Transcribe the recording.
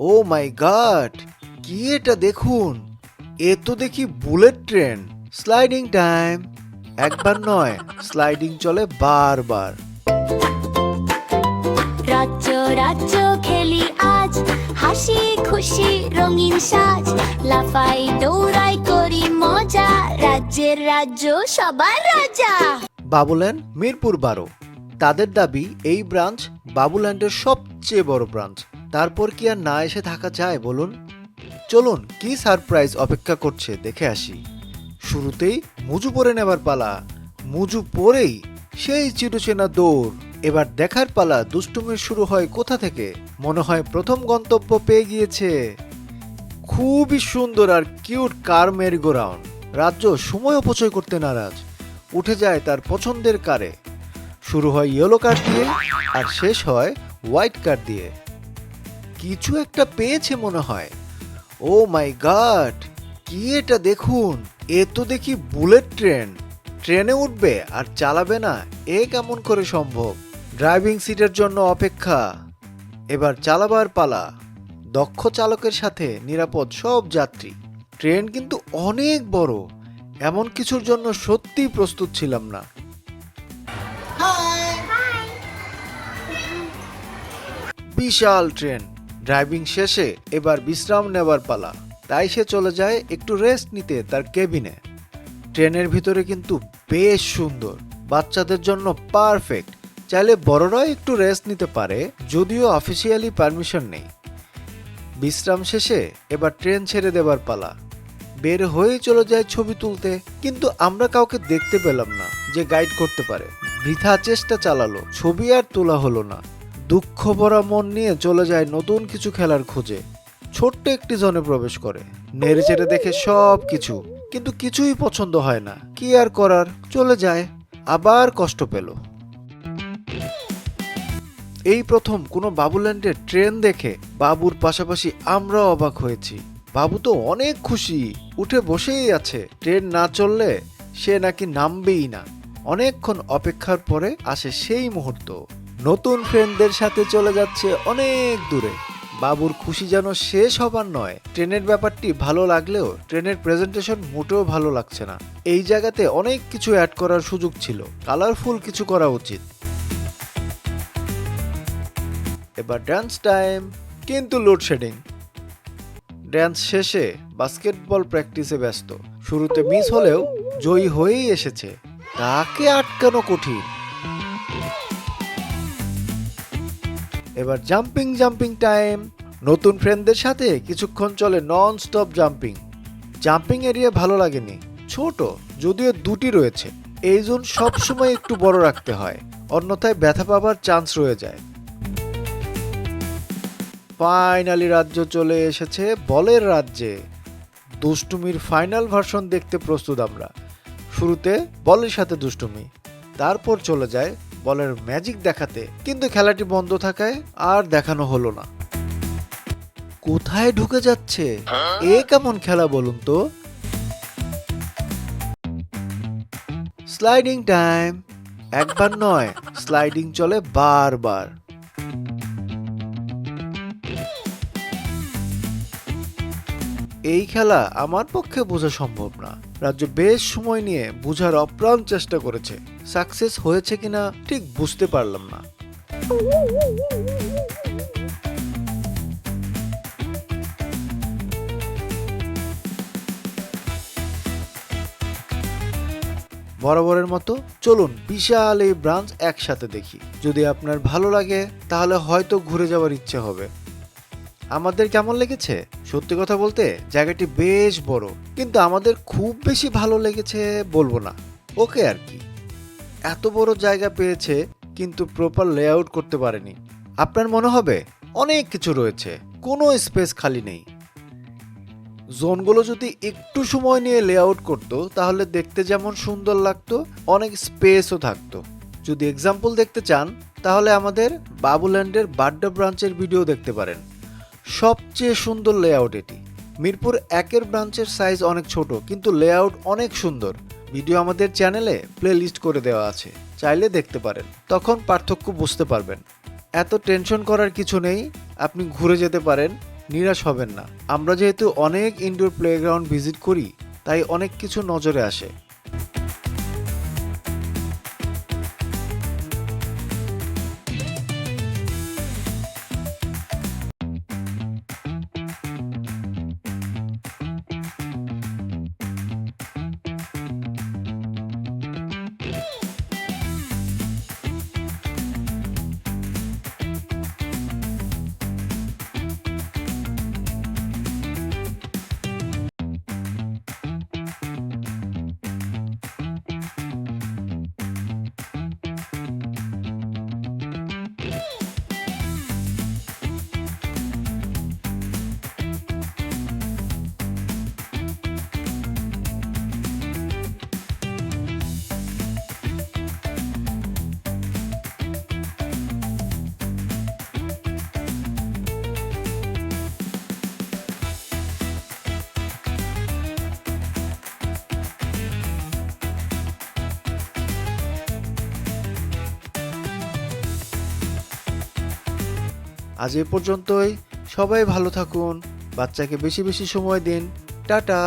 ও মাই god, কি এটা দেখুন! এ তো দেখি বুলেট ট্রেন। Sliding time. একবার নয়, স্লাইডিং চলে বারবার। রাজ্য রাজ্য খেলি আজ, হাসি খুশি রঙিন সাজ, লাফাই দৌড়াই করি মজা, রাজ্যের রাজ্য সবার রাজা। বাবুল্যান্ড মিরপুর 12। তাদের দাবি এই ব্রাঞ্চ বাবুল্যান্ডের সবচেয়ে বড় ব্রাঞ্চ। তারপর কি আর না এসে থাকা যায় বলুন? চলুন, কি সারপ্রাইজ অপেক্ষা করছে দেখে আসি। শুরুতেই মুজু পরে নেবার পালা। মুজু পরেই সেই চিরচেনা দৌড়। এবার দেখার পালা দুষ্টুমির শুরু হয় কোথা থেকে। মনে হয় প্রথম গন্তব্য পেয়ে গিয়েছে। খুবই সুন্দর আর কিউট কার মেরিগোরাউন্ড। রাজ্য সময় অপচয় করতে নারাজ, উঠে যায় তার পছন্দের কারে। শুরু হয় ইয়েলো কার দিয়ে আর শেষ হয় হোয়াইট কার দিয়ে। কিছু একটা পেয়েছে মনে হয়। ও মাই গড, কি এটা দেখুন! এ তো দেখি বুলেট ট্রেন। ট্রেনে উঠবে আর চালাবে না, এ কেমন করে সম্ভব? ড্রাইভিং সিটের জন্য অপেক্ষা। এবার চালাবার পালা। দক্ষ চালকের সাথে নিরাপদ সব যাত্রী। ট্রেন কিন্তু অনেক বড়। এমন কিছুর জন্য সত্যিই প্রস্তুত ছিলাম না। বিশাল ট্রেন। ড্রাইভিং শেষে এবার বিশ্রাম নেবার পালা। তাই সে চলে যায় একটু রেস্ট নিতে তার কেবিনে। ট্রেনের ভিতরে কিন্তু বেশ সুন্দর, বাচ্চাদের জন্য পারফেক্ট। চাইলে বড়রাও একটু রেস্ট নিতে পারে, যদিও অফিসিয়ালি পারমিশন নেই। বিশ্রাম শেষে এবার ট্রেন ছেড়ে দেবার পালা। বের হয়ে চলে যায় ছবি তুলতে, কিন্তু আমরা কাউকে দেখতে পেলাম না যে গাইড করতে পারে। বৃথা চেষ্টা চালালো, ছবি আর তোলা হলো না। দুঃখ ভরা মন নিয়ে চলে যায় নতুন কিছু খেলার খোঁজে। ছোট্ট একটি জোনে প্রবেশ করে, নেড়ে চেড়ে দেখে সব কিছু, কিন্তু কিছুই পছন্দ হয় না। কি আর করার, চলে যায়। আবার কষ্ট পেল। এই প্রথম কোনো বাবুল্যান্ডের ট্রেন দেখে বাবুর পাশাপাশি আমরাও অবাক হয়েছি। বাবু তো অনেক খুশি, উঠে বসেই আছে। ট্রেন না চললে সে নাকি নামবেই না। অনেকক্ষণ অপেক্ষার পরে আসে সেই মুহূর্ত। নতুন ফ্রেন্ডদের সাথে চলে যাচ্ছে অনেক দূরে। বাবুর খুশি যেন শেষ হবার নয়। ট্রেনের ব্যাপারটি ভালো লাগলেও ট্রেনের প্রেজেন্টেশন মোটেও ভালো লাগছে না। এই জায়গাতে অনেক কিছু অ্যাড করার সুযোগ ছিল, কালারফুল কিছু করা উচিত। এবার ডান্স টাইম, কিন্তু লোডশেডিং। ড্যান্স শেষে বাস্কেটবল প্র্যাকটিসে ব্যস্ত। শুরুতে মিস হলেও জয়ী হয়েই এসেছে, তাকে আটকানো কঠিন। এবার জাম্পিং টাইম। নতুন ফ্রেন্ডদের সাথে কিছুক্ষণ চলে non stop jumping. Jumping area ভালো লাগেনি, ছোট, যদিও দুটি রয়েছে। এই জোন সবসময় একটু বড় রাখতে হয়, অন্যথায় ব্যথা পাবার চান্স রয়ে যায়। ফাইনালি রাজ্য চলে এসেছে বলের রাজ্যে। দুষ্টুমির ফাইনাল ভার্সন দেখতে প্রস্তুত আমরা। শুরুতে বলের সাথে দুষ্টুমি, তারপর চলে যায় বলের ম্যাজিক দেখাতে, কিন্তু খেলাটি বন্ধ থাকায় আর দেখানো হলো না। কোথায় ঢুকে যাচ্ছে? এ কেমন খেলা বলুন তো? Sliding time. একবার নয়, স্লাইডিং চলে বারবার। এই খেলা আমার পক্ষে বোঝা সম্ভব না। রাজ্য বেশ সময় নিয়ে বোঝার অপ্রাণ চেষ্টা করেছে, সাকসেস হয়েছে কিনা ঠিক বুঝতে পারলাম না। বরাবরের মতো চলুন বিশাল এই ব্রাঞ্চ একসাথে দেখি। যদি আপনার ভালো লাগে তাহলে হয়তো ঘুরে যাওয়ার ইচ্ছে হবে। আমাদের কেমন লেগেছে? সত্যি কথা বলতে জায়গাটি বেশ বড়, কিন্তু আমাদের খুব বেশি ভালো লেগেছে বলবো না, ওকে আর কি। এত বড় জায়গা পেয়েছে কিন্তু প্রপার লেআউট করতে পারেনি। আপনার মনে হবে অনেক কিছু রয়েছে, কোনো স্পেস খালি নেই। জোনগুলো যদি একটু সময় নিয়ে লেআউট করতো তাহলে দেখতে যেমন সুন্দর লাগতো, অনেক স্পেসও থাকতো। যদি এক্সাম্পল দেখতে চান তাহলে আমাদের বাবুল্যান্ডের বাড্ডা ব্রাঞ্চের ভিডিও দেখতে পারেন। সবচেয়ে সুন্দর লেআউট এটি। মিরপুর 1-এর ব্রাঞ্চের সাইজ অনেক ছোট, কিন্তু লেআউট অনেক সুন্দর। ভিডিও আমাদের চ্যানেলে প্লে লিস্ট করে দেওয়া আছে, চাইলে দেখতে পারেন, তখন পার্থক্য বুঝতে পারবেন। এত টেনশন করার কিছু নেই, আপনি ঘুরে যেতে পারেন। নিরাশ হবেন না। আমরা যেহেতু অনেক ইনডোর প্লেগ্রাউন্ড ভিজিট করি, তাই অনেক কিছু নজরে আসে। আজ এ পর্যন্তই। সবাই ভালো থাকুন, বাচ্চাকে বেশি বেশি সময় দিন। টাটা।